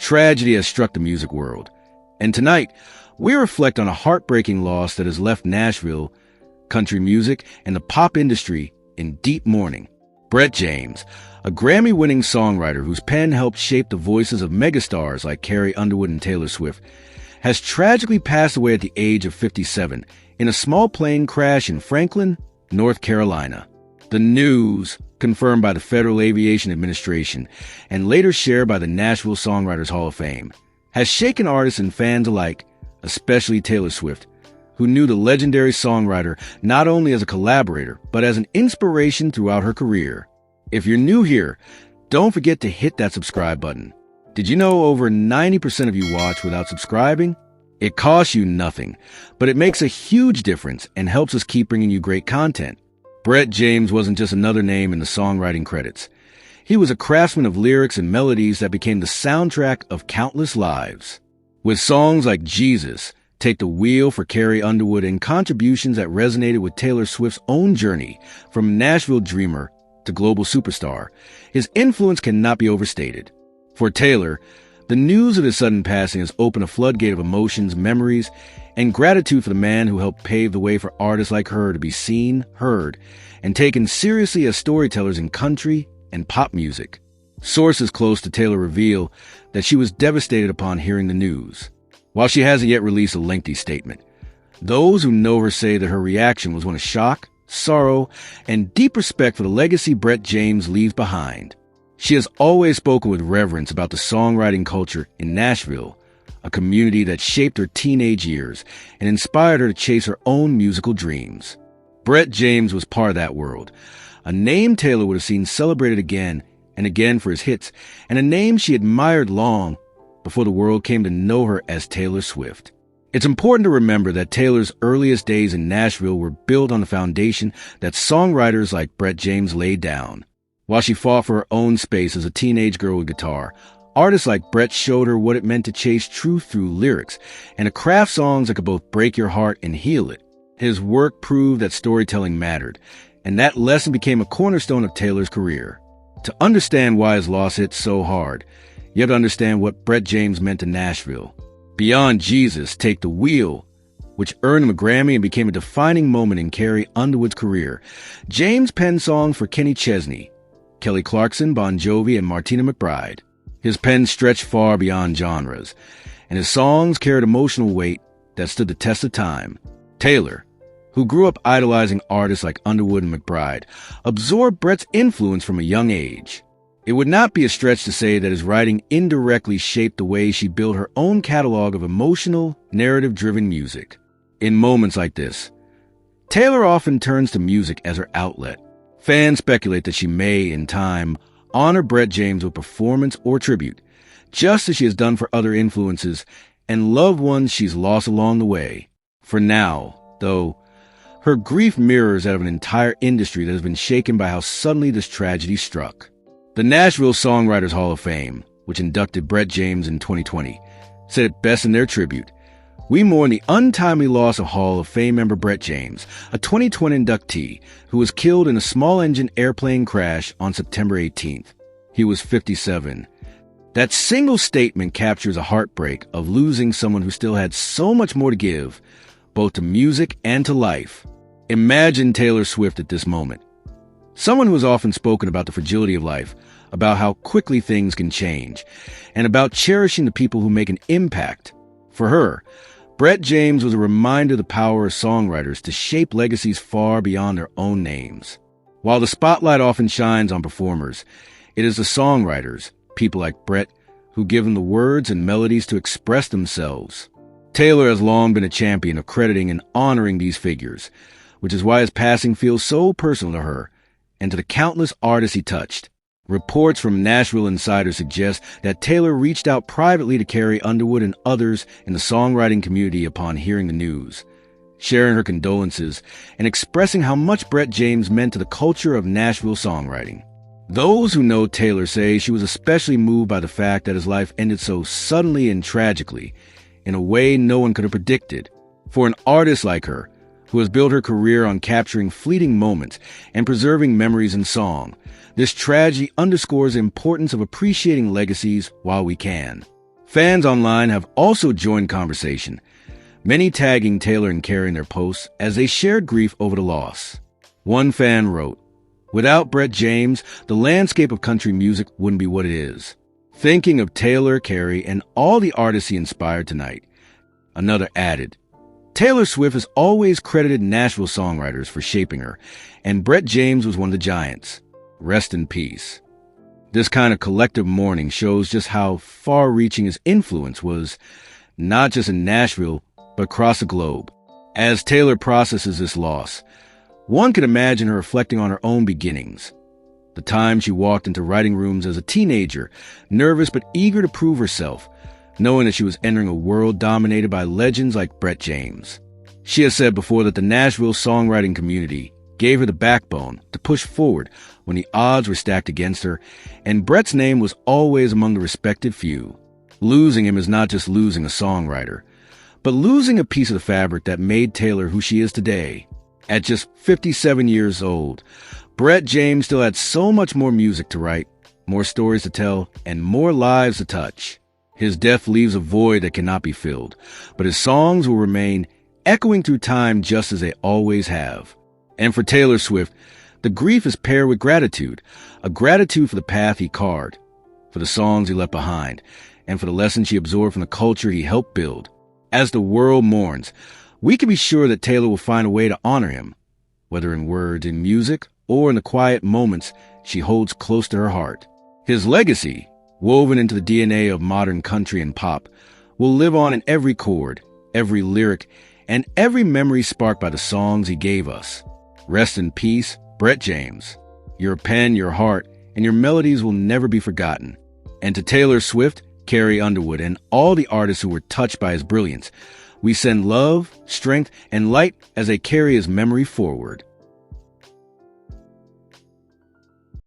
Tragedy has struck the music world, and tonight we reflect on a heartbreaking loss that has left Nashville, country music, and the pop industry in deep mourning. Brett James, a Grammy-winning songwriter whose pen helped shape the voices of megastars like Carrie, Underwood, and Taylor Swift, has tragically passed away at the age of 57 in a small plane crash in Franklin, North Carolina. The news, confirmed by the Federal Aviation Administration and later shared by the Nashville Songwriters Hall of Fame, has shaken artists and fans alike, especially Taylor Swift, who knew the legendary songwriter not only as a collaborator, but as an inspiration throughout her career. If you're new here, don't forget to hit that subscribe button. Did you know over 90% of you watch without subscribing? It costs you nothing, but it makes a huge difference and helps us keep bringing you great content. Brett James wasn't just another name in the songwriting credits. He was a craftsman of lyrics and melodies that became the soundtrack of countless lives. With songs like Jesus, Take the Wheel for Carrie Underwood, and contributions that resonated with Taylor Swift's own journey from Nashville dreamer to global superstar, his influence cannot be overstated. For Taylor, the news of his sudden passing has opened a floodgate of emotions, memories, and gratitude for the man who helped pave the way for artists like her to be seen, heard, and taken seriously as storytellers in country and pop music. Sources close to Taylor reveal that she was devastated upon hearing the news. While she hasn't yet released a lengthy statement, those who know her say that her reaction was one of shock, sorrow, and deep respect for the legacy Brett James leaves behind. She has always spoken with reverence about the songwriting culture in Nashville, a community that shaped her teenage years and inspired her to chase her own musical dreams. Brett James was part of that world, a name Taylor would have seen celebrated again and again for his hits, and a name she admired long before the world came to know her as Taylor Swift. It's important to remember that Taylor's earliest days in Nashville were built on the foundation that songwriters like Brett James laid down. While she fought for her own space as a teenage girl with guitar, artists like Brett showed her what it meant to chase truth through lyrics and to craft songs that could both break your heart and heal it. His work proved that storytelling mattered, and that lesson became a cornerstone of Taylor's career. To understand why his loss hit so hard, you have to understand what Brett James meant to Nashville. Beyond Jesus, Take the Wheel, which earned him a Grammy and became a defining moment in Carrie Underwood's career, James penned songs for Kenny Chesney, Kelly Clarkson, Bon Jovi, and Martina McBride. His pen stretched far beyond genres, and his songs carried emotional weight that stood the test of time. Taylor, who grew up idolizing artists like Underwood and McBride, absorbed Brett's influence from a young age. It would not be a stretch to say that his writing indirectly shaped the way she built her own catalog of emotional, narrative-driven music. In moments like this, Taylor often turns to music as her outlet. Fans speculate that she may, in time, honor Brett James with performance or tribute, just as she has done for other influences and loved ones she's lost along the way. For now, though, her grief mirrors that of an entire industry that has been shaken by how suddenly this tragedy struck. The Nashville Songwriters Hall of Fame, which inducted Brett James in 2020, said it best in their tribute: "We mourn the untimely loss of Hall of Fame member Brett James, a 2020 inductee who was killed in a small-engine airplane crash on September 18th. He was 57. That single statement captures a heartbreak of losing someone who still had so much more to give, both to music and to life. Imagine Taylor Swift at this moment. Someone who has often spoken about the fragility of life, about how quickly things can change, and about cherishing the people who make an impact. For her, Brett James was a reminder of the power of songwriters to shape legacies far beyond their own names. While the spotlight often shines on performers, it is the songwriters, people like Brett, who give them the words and melodies to express themselves. Taylor has long been a champion of crediting and honoring these figures, which is why his passing feels so personal to her and to the countless artists he touched. Reports from Nashville insiders suggest that Taylor reached out privately to Carrie Underwood and others in the songwriting community upon hearing the news, sharing her condolences and expressing how much Brett James meant to the culture of Nashville songwriting. Those who know Taylor say she was especially moved by the fact that his life ended so suddenly and tragically, in a way no one could have predicted. For an artist like her, who has built her career on capturing fleeting moments and preserving memories in song, this tragedy underscores the importance of appreciating legacies while we can. Fans online have also joined conversation, many tagging Taylor and Carrie in their posts as they shared grief over the loss. One fan wrote, "Without Brett James, the landscape of country music wouldn't be what it is. Thinking of Taylor, Carrie, and all the artists he inspired tonight." Another added, "Taylor Swift has always credited Nashville songwriters for shaping her, and Brett James was one of the giants. Rest in peace." This kind of collective mourning shows just how far-reaching his influence was, not just in Nashville, but across the globe. As Taylor processes this loss, one can imagine her reflecting on her own beginnings. The time she walked into writing rooms as a teenager, nervous but eager to prove herself, knowing that she was entering a world dominated by legends like Brett James. She has said before that the Nashville songwriting community gave her the backbone to push forward when the odds were stacked against her, and Brett's name was always among the respected few. Losing him is not just losing a songwriter, but losing a piece of the fabric that made Taylor who she is today. At just 57 years old, Brett James still had so much more music to write, more stories to tell, and more lives to touch. His death leaves a void that cannot be filled, but his songs will remain echoing through time just as they always have. And for Taylor Swift, the grief is paired with gratitude, a gratitude for the path he carved, for the songs he left behind, and for the lessons he absorbed from the culture he helped build. As the world mourns, we can be sure that Taylor will find a way to honor him, whether in words, in music, or in the quiet moments she holds close to her heart. His legacy, woven into the DNA of modern country and pop, will live on in every chord, every lyric, and every memory sparked by the songs he gave us. Rest in peace, Brett James. Your pen, your heart, and your melodies will never be forgotten. And to Taylor Swift, Carrie, Underwood, and all the artists who were touched by his brilliance, we send love, strength, and light as they carry his memory forward.